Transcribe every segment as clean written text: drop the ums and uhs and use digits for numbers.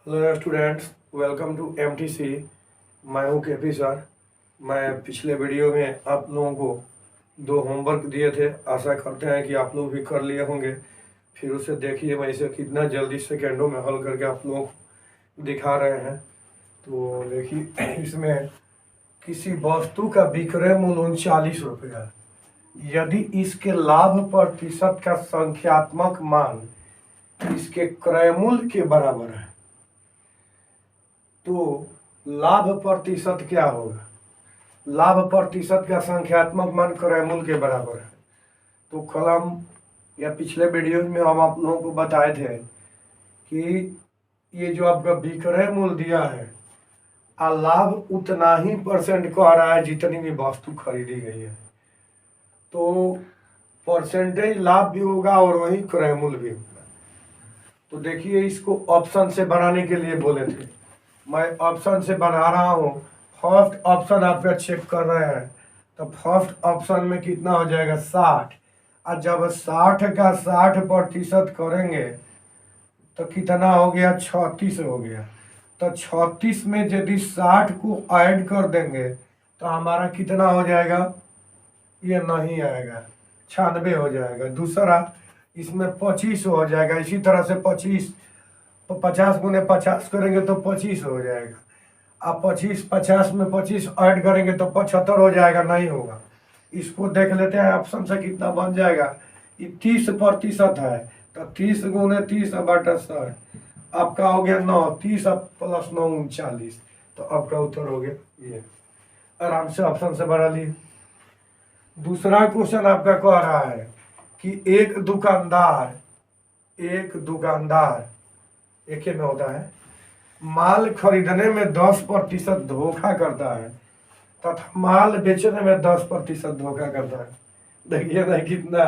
Hello students, welcome to MTC. मैं हूं KP sir. मैं पिछले वीडियो में आप लोगों को 2 होमवर्क दिए थे। आशा करते हैं कि आप लोग भी कर लिए होंगे। फिर उसे देखिए, मैं इसे कितना जल्दी सेकेंडों में हल करके आप लोगों को दिखा रहे हैं। तो देखिए, इसमें किसी वस्तु का विक्रय मूल्य 39 रुपया, यदि इसके लाभ प्रतिशत का संख्यात्मक मान इसके क्रय मूल्य के बराबर है तो लाभ प्रतिशत क्या होगा। लाभ प्रतिशत का संख्यात्मक मान क्रय मूल्य के बराबर है। तो कल हम या पिछले वीडियो में हम आप लोगों को बताए थे कि ये जो आपका विक्रय मूल्य दिया है लाभ उतना ही परसेंट कह रहा है जितनी भी वस्तु खरीदी गई है। तो परसेंटेज लाभ भी होगा और वही क्रय मूल्य भी होगा। तो देखिए, इसको ऑप्शन से बनाने के लिए बोले थे, मैं ऑप्शन से बना रहा हूँ। फर्स्ट ऑप्शन आपका चेक कर रहे हैं तो फर्स्ट ऑप्शन में कितना हो जाएगा 60। और जब 60 का 60% करेंगे तो कितना हो गया 36 हो गया। तो 36 में यदि 60 को ऐड कर देंगे तो हमारा कितना हो जाएगा, ये नहीं आएगा, 96 हो जाएगा। दूसरा इसमें 25 हो जाएगा। इसी तरह से 25 50 गुने 50 करेंगे तो 25 हो जाएगा। अब 50 में 25 ऐड करेंगे तो 75 हो जाएगा, नहीं होगा। इसको देख लेते हैं ऑप्शन से कितना बन जाएगा। ये 30% है तो 30 गुने 30 बटा 100 आपका हो गया 9। 30 प्लस 9 39। तो आपका उत्तर हो गया ये। आराम से ऑप्शन से बना लिए। दूसरा क्वेश्चन आपका कह रहा है कि एक दुकानदार एक ही में होता है, माल खरीदने में 10% धोखा करता है तथा माल बेचने में 10% धोखा करता है। देखिए ना कितना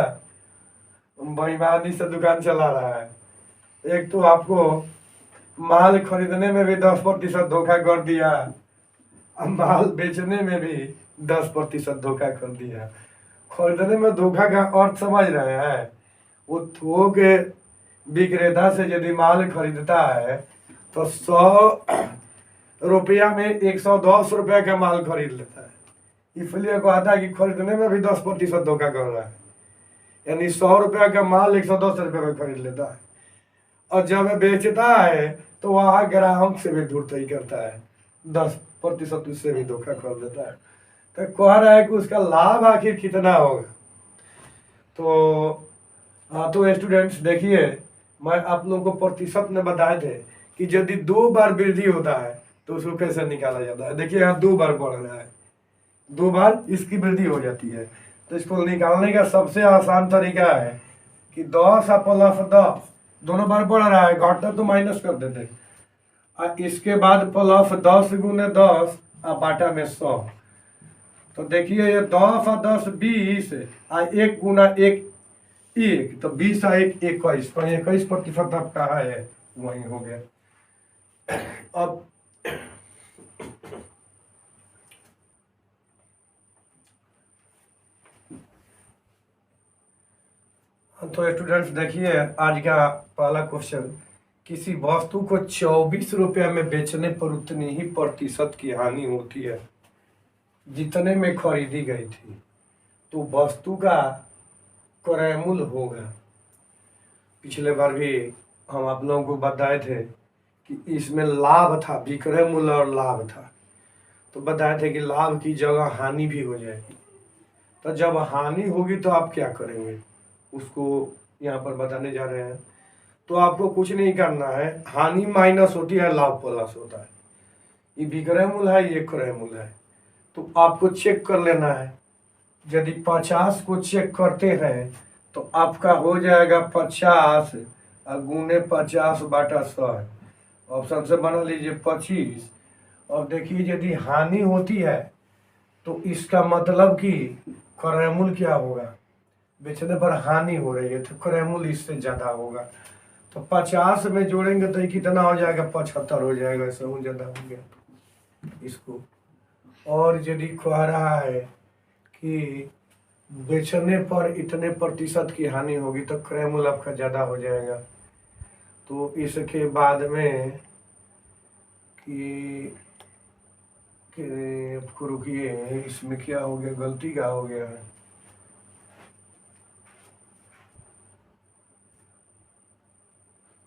बेईमानी से दुकान चला रहा है। एक तो आपको माल खरीदने में भी 10% धोखा कर दिया, अब माल बेचने में भी 10% धोखा कर दिया। खरीदने में धोखा का अर्थ समझ रहे हैं। वो थोक विक्रेता से यदि माल खरीदता है तो 100 रुपया में 110 रुपया का माल खरीद लेता है। इसलिए कहता है कि खरीदने में भी 10% धोखा कर रहा है। यानी 100 रुपया का माल 110 रुपये में खरीद लेता है और जब बेचता है तो वहाँ ग्राहक से भी धूर्तई करता है, 10% उससे भी धोखा कर देता है। तो कह रहा है कि उसका लाभ आखिर कितना होगा। तो स्टूडेंट्स देखिए, मैं आप लोगों को प्रतिशत में बताए थे कि यदि 2 बार वृद्धि होता है तो उसको कैसे निकाला जाता है। देखिए यहाँ 2 बार बढ़ रहा है, 2 बार इसकी वृद्धि हो जाती है। तो इसको निकालने का सबसे आसान तरीका है कि 10 प्लस 10 दोनों बार बढ़ रहा है, घटता तो माइनस कर देते और इसके बाद प्लस 10 गुने 10 और बाटा में 100। तो देखिए ये 10 और 10 20 और 1 गुना 1 1, तो 20 और 1 21, तो 21% आपका है वही हो गया। अब तो स्टूडेंट्स देखिए, आज का पहला क्वेश्चन, किसी वस्तु को 24 रुपया में बेचने पर उतनी ही प्रतिशत की हानि होती है जितने में खरीदी गई थी, तो वस्तु का क्रय मूल्य होगा। पिछले बार भी हम आप लोगों को बताए थे कि इसमें लाभ था, विक्रय मूल्य और लाभ था। तो बताए थे कि लाभ की जगह हानि भी हो जाएगी। तो जब हानि होगी तो आप क्या करेंगे, उसको यहाँ पर बताने जा रहे हैं। तो आपको कुछ नहीं करना है, हानि माइनस होती है, लाभ प्लस होता है। ये विक्रय मूल्य है, ये क्रय मूल्य है। तो आपको चेक कर लेना है। यदि 50 को चेक करते हैं तो आपका हो जाएगा 50 गुने 50 बटा 100। ऑप्शन से बना लीजिए 25। और देखिए यदि हानि होती है तो इसका मतलब कि क्रय मूल्य क्या होगा, बेचने पर हानि हो रही है तो क्रय मूल्य इससे ज़्यादा होगा। तो 50 में जोड़ेंगे तो ये कितना हो जाएगा, 75 हो जाएगा। इससे ज़्यादा हो गया इसको। और यदि कह रहा है कि बेचने पर इतने प्रतिशत की हानि होगी तो क्रय मूल्य आपका ज़्यादा हो जाएगा। तो इसके बाद में कि आपको रुकिए, इसमें क्या हो गया, गलती क्या हो गया है।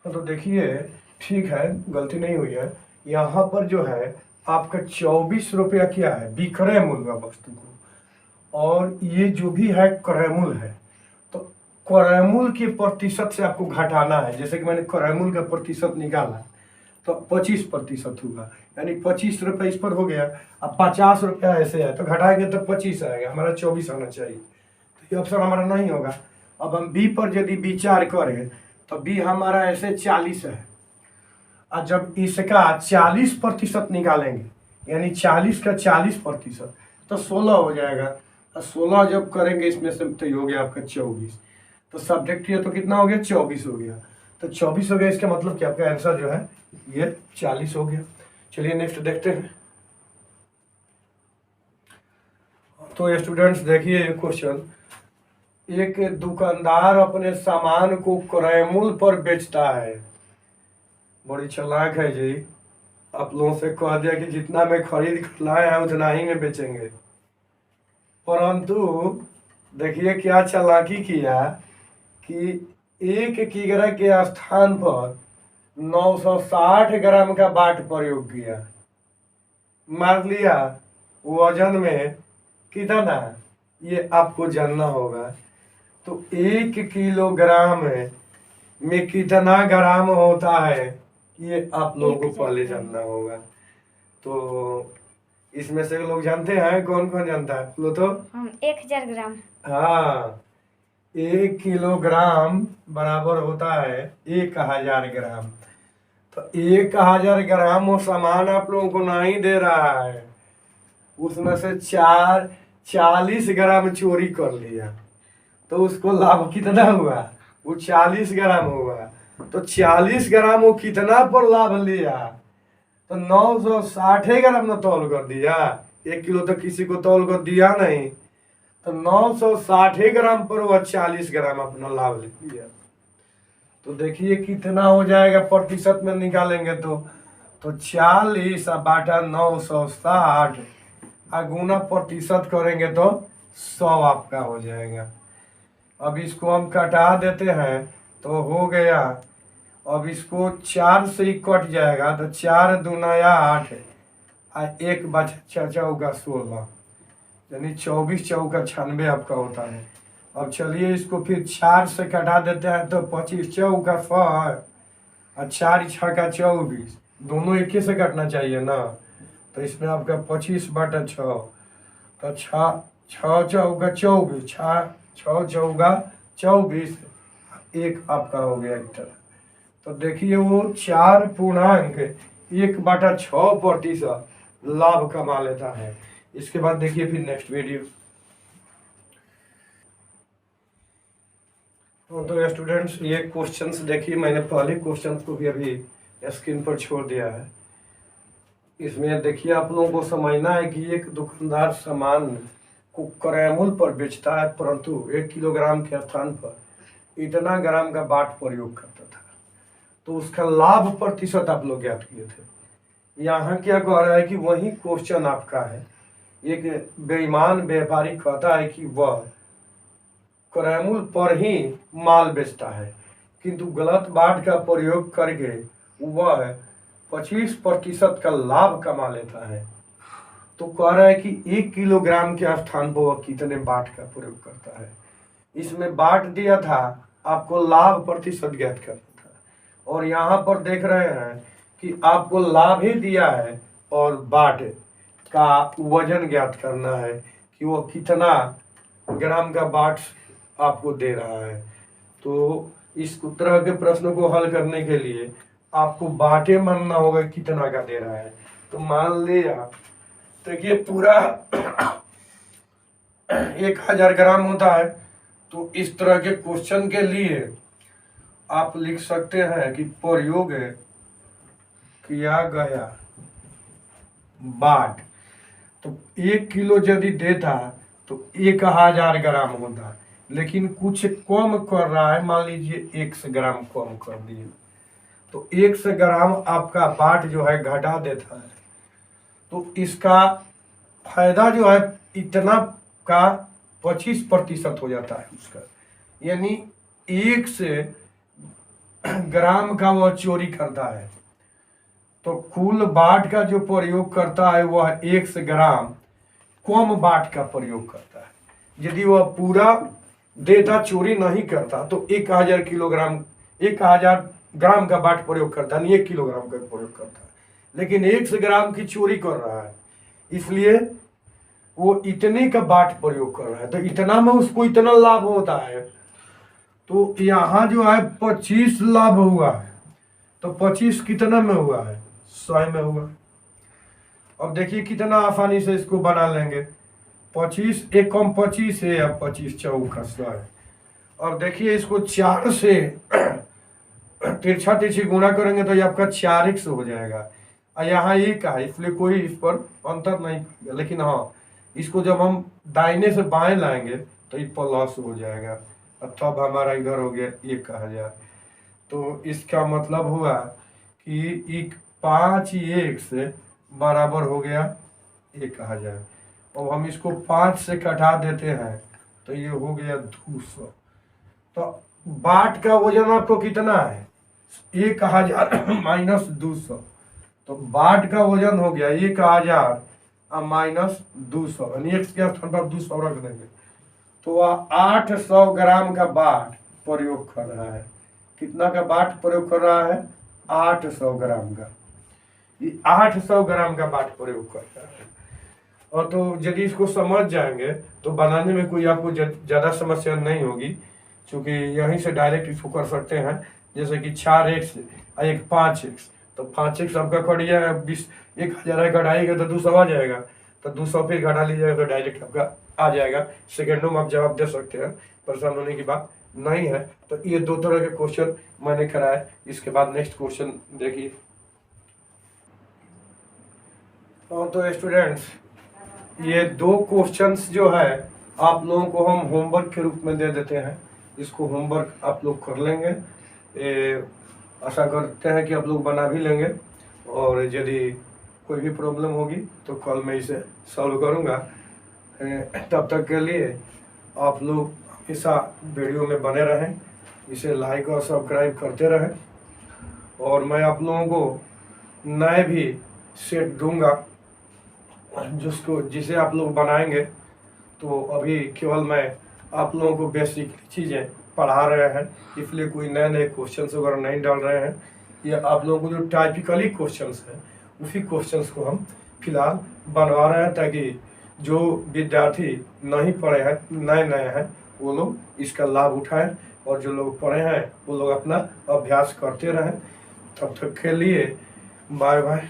हाँ तो देखिए, ठीक है, गलती नहीं हुई है। यहाँ पर जो है आपका 24 रुपया क्या है, विक्रय मूल्य वस्तु को, और ये जो भी है क्रय मूल्य है। तो क्रय मूल्य के प्रतिशत से आपको घटाना है। जैसे कि मैंने क्रय मूल्य का प्रतिशत निकाला तो 25% हुआ, यानी 25 रुपये इस पर हो गया। अब 50 रुपया ऐसे है तो घटाएंगे तो 25 आएगा, हमारा 24 आना चाहिए। तो ये ऑप्शन हमारा नहीं होगा। अब हम बी पर यदि विचार करें तो बी हमारा ऐसे 40 है, और जब इसका 40% निकालेंगे, यानी 40 का 40%, तो 16 हो जाएगा। और 16 जब करेंगे इसमें से तो ये हो गया आपका 24। तो सब्जेक्ट किया तो कितना हो गया, 24 हो गया। तो 24 हो गया, इसका मतलब कि आपका आंसर जो है ये 40 हो गया। चलिए नेक्स्ट देखते हैं। तो स्टूडेंट्स देखिए ये क्वेश्चन, एक दुकानदार अपने सामान को क्रय मूल्य पर बेचता है। बड़ी चालाक है जी, आप लोगों से कह दिया कि जितना में खरीद कर लाए हैं उतना ही में बेचेंगे। परंतु देखिए क्या चालाकी किया कि 1 किग्रा के स्थान पर 960 ग्राम का बाट प्रयोग किया। मान लिया वजन में कितना, ये आपको जानना होगा। तो 1 किलोग्राम में कितना ग्राम होता है, ये आप लोगों को पहले जानना होगा। तो इसमें से लोग जानते हैं, कौन कौन जानता है बोलो तो? 1000 ग्राम। हाँ, 1 किलोग्राम बराबर होता है 1000 ग्राम। तो 1000 ग्राम वो सामान आप लोगों को नहीं दे रहा है, उसमें से 40 ग्राम चोरी कर लिया, तो उसको लाभ कितना हुआ, वो 40 ग्राम हुआ। तो 40 ग्राम वो कितना पर लाभ लिया, तो 960 ग्राम ना तौल कर दिया। 1 किलो तो किसी को तौल कर दिया नहीं, तो 960 ग्राम पर वह 40 ग्राम अपना लाभ ले लिया। तो देखिए कितना हो जाएगा, प्रतिशत में निकालेंगे तो 40 बाटा 960 गुना प्रतिशत करेंगे तो 100 आपका हो जाएगा। अब इसको हम कटा देते हैं तो हो गया। अब इसको 4 से ही कट जाएगा, तो 4 दूना 8 1 बचा चौका 16, यानी 24 चौका 96 आपका होता है। अब चलिए इसको फिर 4 से कटा देते हैं तो 25 चौका 100 और 4 छक्का 24, दोनों एक ही से कटना चाहिए ना। तो इसमें आपका 25 बटा 6, तो 6 चौका 24, 6 चौका 24, 1 आपका हो गया एक तरह। तो देखिए वो 4.1/6% लाभ कमा लेता है। इसके बाद देखिए फिर नेक्स्ट वीडियो। तो स्टूडेंट्स ये क्वेश्चंस देखिए, मैंने पहले क्वेश्चंस को भी अभी स्क्रीन पर छोड़ दिया है। इसमें देखिए आप लोगों को समझना है कि एक दुकानदार सामान को क्रय मूल्य पर बेचता है, परंतु 1 किलोग्राम के स्थान पर इतना ग्राम का बाट प्रयोग करता था, तो उसका लाभ प्रतिशत आप लोग ज्ञात किए थे। यहाँ क्या कह रहा है कि वही क्वेश्चन आपका है, एक बेईमान व्यापारी कहता है कि वह क्रय मूल्य पर ही माल बेचता है, किंतु गलत बाट का प्रयोग करके वह 25% का लाभ कमा लेता है। तो कह रहा है कि 1 किलोग्राम के स्थान पर वह कितने बाट का प्रयोग करता है। इसमें बाट दिया था, आपको लाभ प्रतिशत ज्ञात करना था, और यहाँ पर देख रहे हैं कि आपको लाभ ही दिया है और बाट का वजन ज्ञात करना है कि वो कितना ग्राम का बाट आपको दे रहा है। तो इस तरह के प्रश्नों को हल करने के लिए आपको बाटे मानना होगा कितना का दे रहा है। तो मान लिया देखिए पूरा 1000 ग्राम होता है, तो इस तरह के क्वेश्चन के लिए आप लिख सकते हैं कि प्रयोग किया गया बाट, तो 1 किलो यदि देता तो 1000 ग्राम होता, लेकिन कुछ कम कर रहा है, मान लीजिए 1 ग्राम कम कर दिए, तो 100 ग्राम आपका बाट जो है घटा देता है। तो इसका फायदा जो है इतना का 25% हो जाता है उसका, यानी 100 ग्राम का वह चोरी करता है। तो कुल बाट का जो प्रयोग करता है वह 100 ग्राम कम बाट का प्रयोग करता है। यदि वह पूरा डेटा चोरी नहीं करता तो 1000 किलोग्राम 1000 ग्राम का बाट प्रयोग करता है, नहीं 1 किलोग्राम का प्रयोग करता है। लेकिन 100 ग्राम की चोरी कर रहा है, इसलिए वो इतने का बाट प्रयोग कर रहा है, तो इतना में उसको इतना लाभ होता है। तो यहाँ जो है 25 लाभ हुआ है, तो 25 कितना में हुआ है, 100 में हुआ। अब देखिए कितना आसानी से इसको बना लेंगे। 25 एक कम 25 है, अब 25 चौका 100 है। और देखिए इसको 4 से तिरछा तिरछी गुणा करेंगे तो ये आपका 4x हो जाएगा। और यहाँ 1 है, इसलिए कोई इस पर अंतर नहीं पड़ेगा। लेकिन हाँ, इसको जब हम दाहिने से बाएं लाएंगे तो ये प्लस हो जाएगा, तब हमारा इधर हो गया 1000। तो इसका मतलब हुआ कि 5x बराबर हो गया 1000। अब हम इसको 5 से कटा देते हैं तो ये हो गया 200। तो बाट का वजन आपको कितना है, 1000 माइनस 200। तो बाट का वजन हो गया 1000 माइनस 200, यानी x के स्थान पर 200 रख देंगे तो वह 800 ग्राम का बाट प्रयोग कर रहा है। कितना का बाट प्रयोग कर रहा है, 800 ग्राम का। ये 800 ग्राम का बाट प्रयोग कर रहा है। और तो यदि इसको समझ जाएंगे तो बनाने में कोई आपको ज़्यादा समस्या नहीं होगी, क्योंकि यहीं से डायरेक्ट इसको कर सकते हैं। जैसे कि 4x और एक 5x, तो 5x आपका कट गया 20, 1000 घटाएगा तो 200 आ जाएगा, तो 200 फिर घटा लीजिएगा तो डायरेक्ट आपका आ जाएगा। सेकेंडों में आप जवाब दे सकते हैं, परेशान होने की बात नहीं है। तो ये 2 तरह के क्वेश्चन मैंने कराए। इसके बाद नेक्स्ट क्वेश्चन देखिए। तो स्टूडेंट्स, ये 2 क्वेश्चंस जो है आप लोगों को हम होमवर्क के रूप में दे देते हैं। इसको होमवर्क आप लोग कर लेंगे, आशा करते हैं कि आप लोग बना भी लेंगे। और यदि कोई भी प्रॉब्लम होगी तो कल मैं इसे सॉल्व करूंगा। तब तक के लिए आप लोग हमेशा वीडियो में बने रहें, इसे लाइक और सब्सक्राइब करते रहें। और मैं आप लोगों को नए भी सेट दूंगा जिसे आप लोग बनाएंगे। तो अभी केवल मैं आप लोगों को बेसिक चीज़ें पढ़ा रहे हैं, इसलिए कोई नए नए क्वेश्चंस वगैरह नहीं डाल रहे हैं। ये आप लोगों को जो टाइपिकली क्वेश्चंस हैं उसी क्वेश्चंस को हम फिलहाल बनवा रहे हैं, ताकि जो विद्यार्थी नहीं पढ़े हैं, नए नए हैं, वो लोग इसका लाभ उठाएं, और जो लोग पढ़े हैं वो लोग अपना अभ्यास करते रहें। तब तक के लिए बाय बाय।